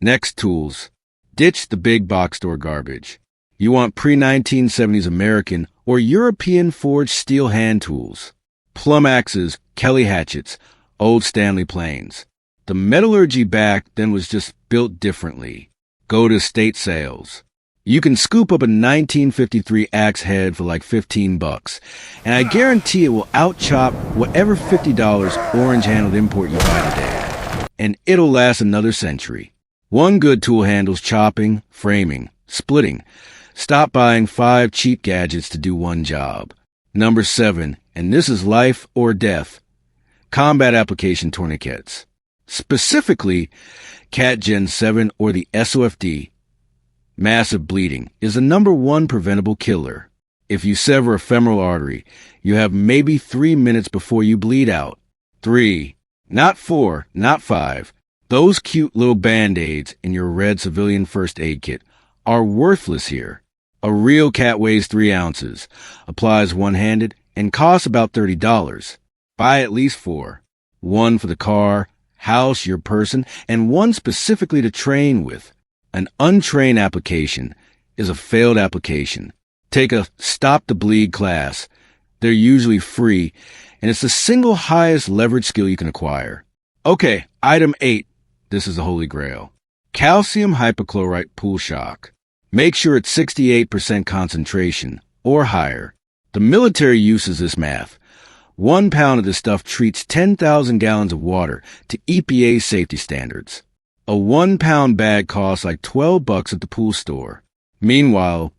Next, tools. Ditch the big box store garbage. You want pre-1970s American or European forged steel hand tools. Plum axes, Kelly hatchets, old Stanley planes. The metallurgy back then was just built differently. Go to estate sales. You can scoop up a 1953 axe head for like $15, and I guarantee it will outchop whatever $50 orange-handled import you buy today. And it'll last another century. One good tool handles chopping, framing, splitting. Stop buying 5 cheap gadgets to do one job. Number 7, and this is life or death. Combat application tourniquets. Specifically, CAT Gen 7 or the SOFD. Massive bleeding is the #1 preventable killer. If you sever a femoral artery, you have maybe 3 minutes before you bleed out. 3, not 4, not 5. Those cute little Band-Aids in your red civilian first aid kit are worthless here. A real CAT weighs 3 ounces, applies one-handed, and costs about $30. Buy at least 4. 1 for the car, house, your person, and 1 specifically to train with. An untrained application is a failed application. Take a Stop the Bleed class. They're usually free, and it's the single highest leverage skill you can acquire. Okay, item 8. This is the holy grail. Calcium hypochlorite pool shock. Make sure it's 68% concentration or higher. The military uses this math. 1 pound of this stuff treats 10,000 gallons of water to EPA safety standards. A 1-pound bag costs like $12 at the pool store. Meanwhile,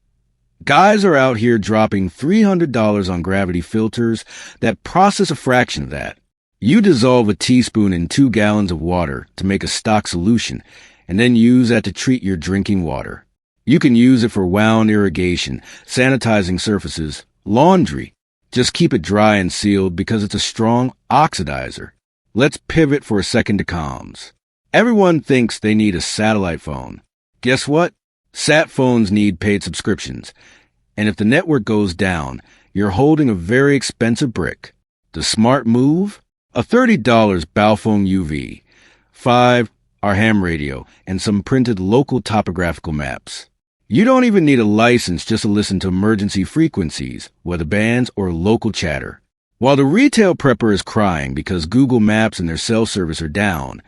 guys are out here dropping $300 on gravity filters that process a fraction of that. You dissolve a teaspoon in 2 gallons of water to make a stock solution, and then use that to treat your drinking water. You can use it for wound irrigation, sanitizing surfaces, laundry. Just keep it dry and sealed because it's a strong oxidizer. Let's pivot for a second to comms. Everyone thinks they need a satellite phone. Guess what? Sat phones need paid subscriptions. And if the network goes down, you're holding a very expensive brick. The smart move? A $30 Baofeng UV, 5 our ham radio, and some printed local topographical maps. You don't even need a license just to listen to emergency frequencies, weather bands, or local chatter. While the retail prepper is crying because Google Maps and their cell service are down,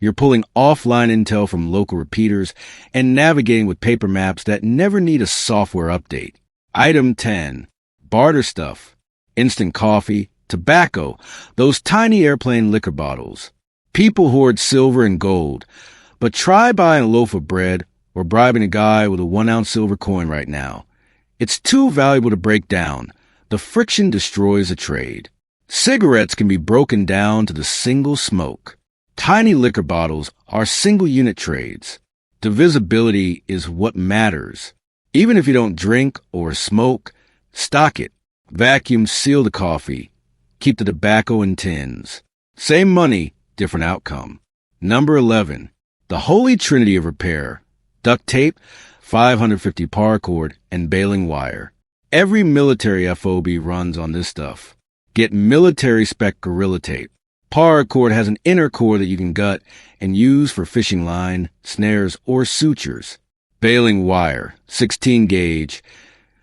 you're pulling offline intel from local repeaters and navigating with paper maps that never need a software update. Item 10. Barter stuff. Instant coffee, tobacco, those tiny airplane liquor bottles. People hoard silver and gold, but try buying a loaf of bread or bribing a guy with a 1-ounce silver coin right now. It's too valuable to break down. The friction destroys a trade. Cigarettes can be broken down to the single smoke. Tiny liquor bottles are single-unit trades. Divisibility is what matters. Even if you don't drink or smoke, stock it. Vacuum seal the coffee. Keep the tobacco in tins. Same money, different outcome. Number 11. The holy trinity of repair. Duct tape, 550 paracord, and baling wire. Every military FOB runs on this stuff. Get military-spec Gorilla Tape. Paracord has an inner core that you can gut and use for fishing line, snares, or sutures. Baling wire, 16 gauge,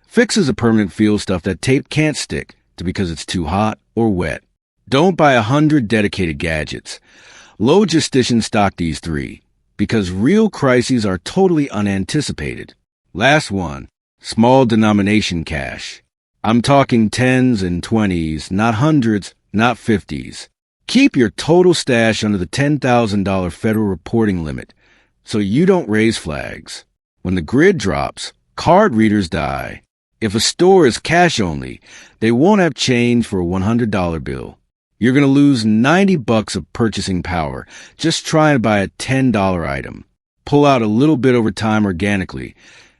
fixes a permanent field stuff that tape can't stick to because it's too hot or wet. Don't buy 100 dedicated gadgets. Logisticians stock these 3 because real crises are totally unanticipated. Last one, small denomination cash. I'm talking 10s and 20s, not hundreds, not 50s. Keep your total stash under the $10,000 federal reporting limit so you don't raise flags. When the grid drops, card readers die. If a store is cash only, they won't have change for a $100 bill. You're going to lose $90 of purchasing power just trying to buy a $10 item. Pull out a little bit over time organically.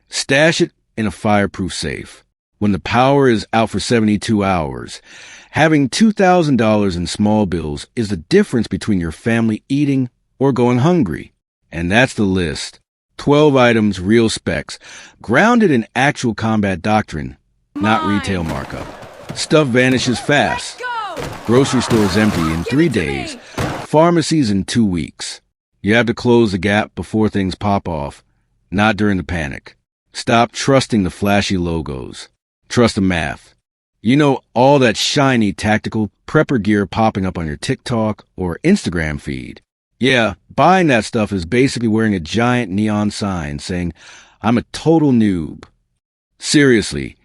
Stash it in a fireproof safe. When the power is out for 72 hours, having $2,000 in small bills is the difference between your family eating or going hungry. And that's the list. 12 items, real specs, grounded in actual combat doctrine, not retail markup. Stuff vanishes fast. Grocery stores empty in 3 days, pharmacies in 2 weeks. You have to close the gap before things pop off, not during the panic. Stop trusting the flashy logos. Trust the math. You know, all that shiny tactical prepper gear popping up on your TikTok or Instagram feed. Yeah, buying that stuff is basically wearing a giant neon sign saying, I'm a total noob. Seriously,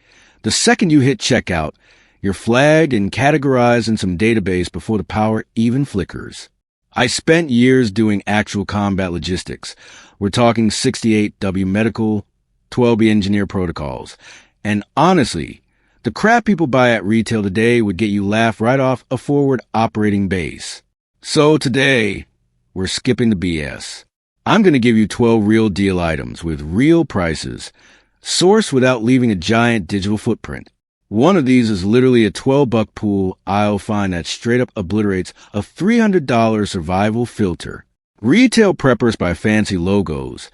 the second you hit checkout, you're flagged and categorized in some database before the power even flickers. I spent years doing actual combat logistics. We're talking 68W medical, 12B engineer protocols. And honestly, the crap people buy at retail today would get you laughed right off a forward operating base. So today, we're skipping the BS. I'm going to give you 12 real deal items with real prices, sourced without leaving a giant digital footprint. One of these is literally a $12 pool aisle find that straight up obliterates a $300 survival filter. Retail preppers by fancy logos,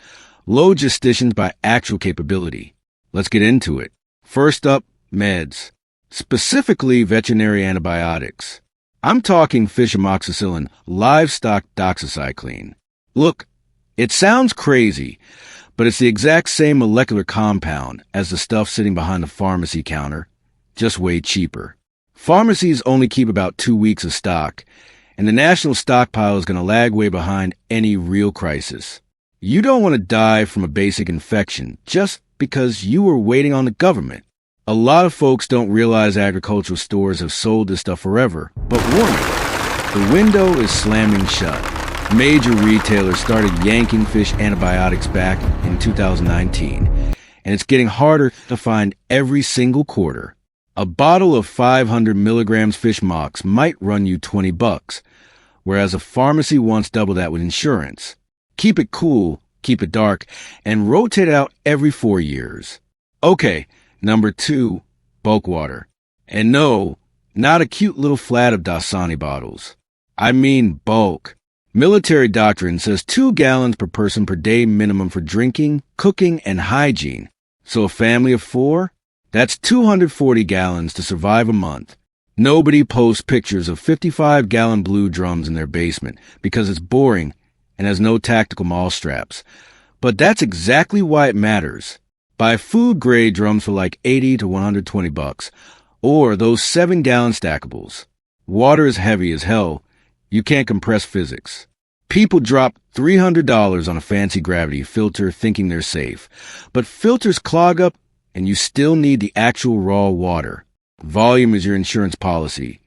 logisticians by actual capability. Let's get into it. First up, meds, specifically veterinary antibiotics. I'm talking fish amoxicillin, livestock doxycycline. Look, it sounds crazy, but it's the exact same molecular compound as the stuff sitting behind the pharmacy counter, just way cheaper. Pharmacies only keep about 2 weeks of stock, and the national stockpile is going to lag way behind any real crisis. You don't want to die from a basic infection just because you were waiting on the government. A lot of folks don't realize agricultural stores have sold this stuff forever, but warning, the window is slamming shut. Major retailers started yanking fish antibiotics back in 2019, and it's getting harder to find every single quarter. A bottle of 500 milligrams fish mox might run you $20, whereas a pharmacy wants double that with insurance. Keep it cool, keep it dark, and rotate it out every 4 years. Okay, number 2, bulk water. And no, not a cute little flat of Dasani bottles. I mean bulk. Military doctrine says 2 gallons per person per day minimum for drinking, cooking, and hygiene. So a family of 4? That's 240 gallons to survive a month. Nobody posts pictures of 55-gallon blue drums in their basement because it's boring and has no tactical mall straps. But that's exactly why it matters. Buy food-grade drums for like $80 to $120, or those 7-gallon stackables. Water is heavy as hell. You can't compress physics. People drop $300 on a fancy gravity filter thinking they're safe, but filters clog up and you still need the actual raw water. Volume is your insurance policy.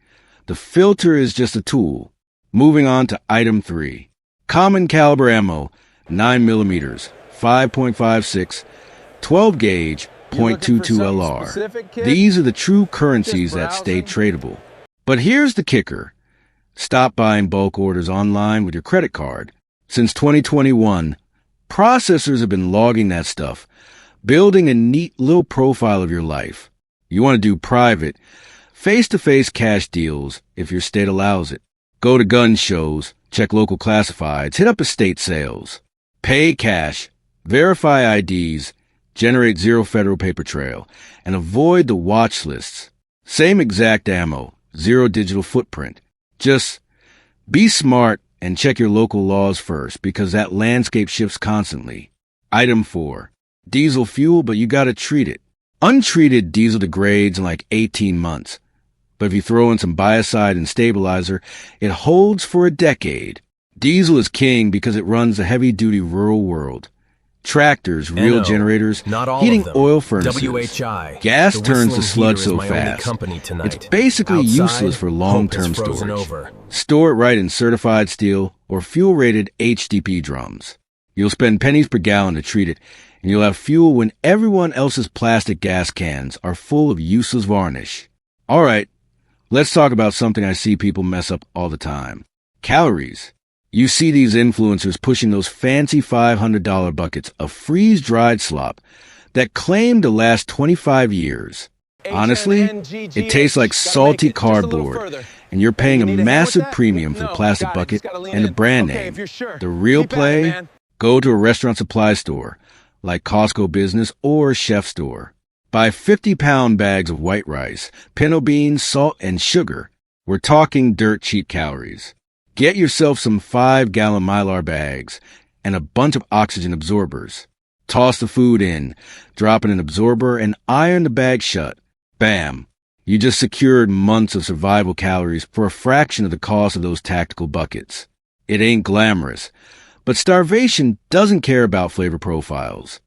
The filter is just a tool. Moving on to item 3. Common caliber ammo, 9 millimeters, 5.56, 12 gauge, .22 LR. These are the true currencies that stay tradable. But here's the kicker. Stop buying bulk orders online with your credit card. Since 2021, processors have been logging that stuff, building a neat little profile of your life. You want to do private, face-to-face cash deals if your state allows it. Go to gun shows, check local classifieds, hit up estate sales. Pay cash, verify IDs, generate 0 federal paper trail, and avoid the watch lists. Same exact ammo, 0 digital footprint. Just be smart and check your local laws first because that landscape shifts constantly. Item 4. Diesel fuel, but you gotta treat it. Untreated diesel degrades in like 18 months. But if you throw in some biocide and stabilizer, it holds for a decade. Diesel is king because it runs the heavy-duty rural world. Tractors, real generators, heating oil furnaces. WHI, gas turns the sludge so fast. It's basically useless for long-term storage. Store it right in certified steel or fuel-rated HDP drums. You'll spend pennies per gallon to treat it, and you'll have fuel when everyone else's plastic gas cans are full of useless varnish. All right, let's talk about something I see people mess up all the time. Calories. You see these influencers pushing those fancy $500 buckets of freeze-dried slop that claim to last 25 years. Honestly, it tastes like salty cardboard, and you're paying a massive premium for the plastic bucket and the brand name. The real play? Go to a restaurant supply store, like Costco Business or Chef Store. Buy 50-pound bags of white rice, pinto beans, salt, and sugar. We're talking dirt cheap calories. Get yourself some 5-gallon Mylar bags and a bunch of oxygen absorbers. Toss the food in, drop in an absorber, and iron the bag shut. Bam! You just secured months of survival calories for a fraction of the cost of those tactical buckets. It ain't glamorous, but starvation doesn't care about flavor profiles.